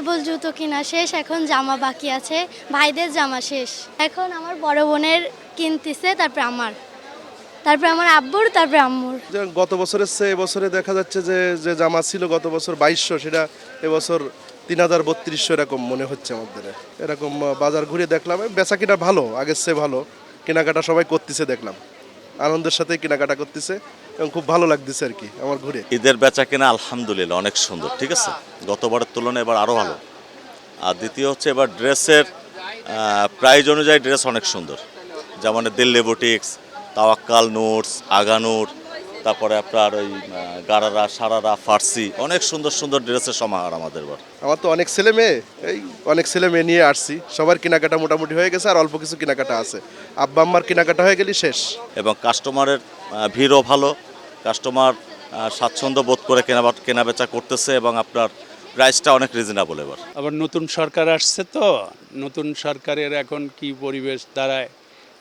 কেবল জুতো কিনা শেষ, এখন জামা বাকি আছে, ভাইদের জামা শেষ। এখন আমার বড় বোনের কিনতেছে, তারপরে আমার আব্বুর, তারপরে আম্মুর। যে গত বছরের চেয়ে এবছরে দেখা যাচ্ছে যে যে জামা ছিল গত বছর 2200, সেটা এবছর 3000-3200 এরকম মনে হচ্ছে আমাদের। এরকম বাজার ঘুরে দেখলাম বেচা কিনা ভালো, আগের চেয়ে ভালো। কেনাকাটা সবাই করতেছে দেখলাম, আনন্দের সাথে কেনাকাটা করতেছে এবং খুব ভালো লাগতেছে আর কি আমার ঘুরে। ঈদের বেচা কেনা আলহামদুলিল্লাহ অনেক সুন্দর, ঠিক আছে, গতবারের তুলনায় এবার আরও ভালো। আর দ্বিতীয় হচ্ছে এবার ড্রেসের প্রাইস অনুযায়ী ড্রেস অনেক সুন্দর, যেমন দিল্লি বুটিক্স, তাওয়াক্কাল নুটস, আগা নুট, তারপরে আপনার ওই গারারা, সারারা, ফার্সি, অনেক সুন্দর সুন্দর ড্রেসের সমাহার আমাদের এবার। আমার তো অনেক ছেলে মেয়ে, অনেক ছেলে মেয়ে নিয়ে আসছি, সবার কেনাকাটা মোটামুটি হয়ে গেছে, আর অল্প কিছু কেনাকাটা আছে। আব্বা আম্মার কেনাকাটা হয়ে গেলি শেষ। এবং কাস্টমারের ভিড়ও ভালো, কাস্টমার স্বাচ্ছন্দ্য বোধ করে কেনাবেচা করতেছে এবং আপনার প্রাইসটা অনেক রিজনেবল এবার। আবার নতুন সরকার আসছে, তো নতুন সরকারের এখন কি পরিবেশ দাঁড়ায়,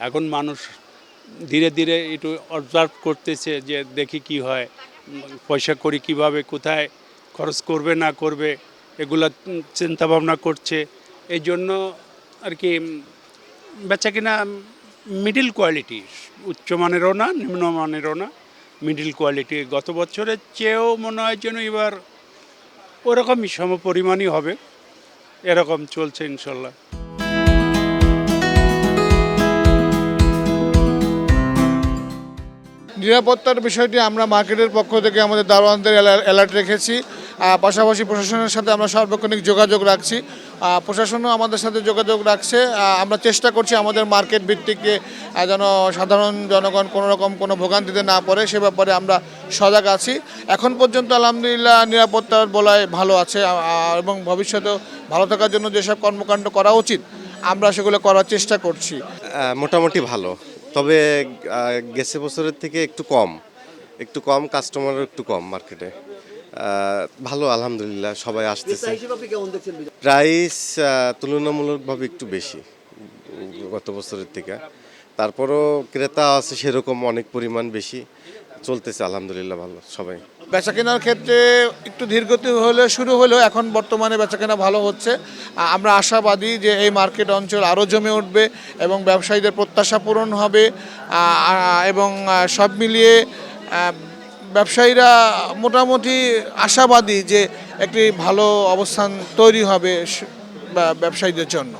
এখন মানুষ ধীরে ধীরে একটু অবজার্ভ করতেছে যে দেখি কি হয়, পয়সা করি কিভাবে, কোথায় খরচ করবে না করবে, এগুলা চিন্তা ভাবনা করছে। এই জন্য আর কি বেচা কিনা মিডিল কোয়ালিটি, উচ্চমানেরও না নিম্নমানেরও না, মিডিল কোয়ালিটি। গত বছরের চেয়েও মনে হয় যেন এবার ওরকমই সমপরিমাণই হবে, এরকম চলছে ইনশাল্লাহ। নিরাপত্তার বিষয়টি আমরা মার্কেটের পক্ষ থেকে আমাদের দারোয়ানদের অ্যালার্ট রেখেছি। পাশাপাশি প্রশাসনের সাথে আমরা সার্বক্ষণিক যোগাযোগ রাখছি, প্রশাসনও আমাদের সাথে যোগাযোগ রাখছে। আমরা চেষ্টা করছি আমাদের মার্কেট ভিত্তিকে যেন সাধারণ জনগণ কোনো রকম কোনো ভোগান্তিতে না পড়ে, সে ব্যাপারে আমরা সজাগ আছি। এখন পর্যন্ত আলহামদুলিল্লাহ নিরাপত্তার বলয় ভালো আছে, এবং ভবিষ্যতেও ভালো থাকার জন্য যেসব কর্মকাণ্ড করা উচিত আমরা সেগুলো করার চেষ্টা করছি। মোটামুটি ভালো, তবে গেছে বছরের থেকে একটু কম কাস্টমারও একটু কম মার্কেটে। ভালো আলহামদুলিল্লাহ, সবাই আসতেছে। প্রাইস তুলনামূলকভাবে একটু বেশি গত বছরের থেকে, তারপরও ক্রেতা আছে সেরকম অনেক পরিমাণ বেশি, চলতেছে আলহামদুলিল্লাহ ভালো সবাই। বেচাকেনার ক্ষেত্রে একটু ধীরগতি শুরু হলেও এখন বর্তমানে বেচাকেনা ভালো হচ্ছে। আমরা আশাবাদী যে এই মার্কেট অঞ্চল আরও জমে উঠবে এবং ব্যবসায়ীদের প্রত্যাশা পূরণ হবে, এবং সব মিলিয়ে ব্যবসায়ীরা মোটামুটি আশাবাদী যে একটি ভালো অবস্থান তৈরি হবে ব্যবসায়ীদের জন্য।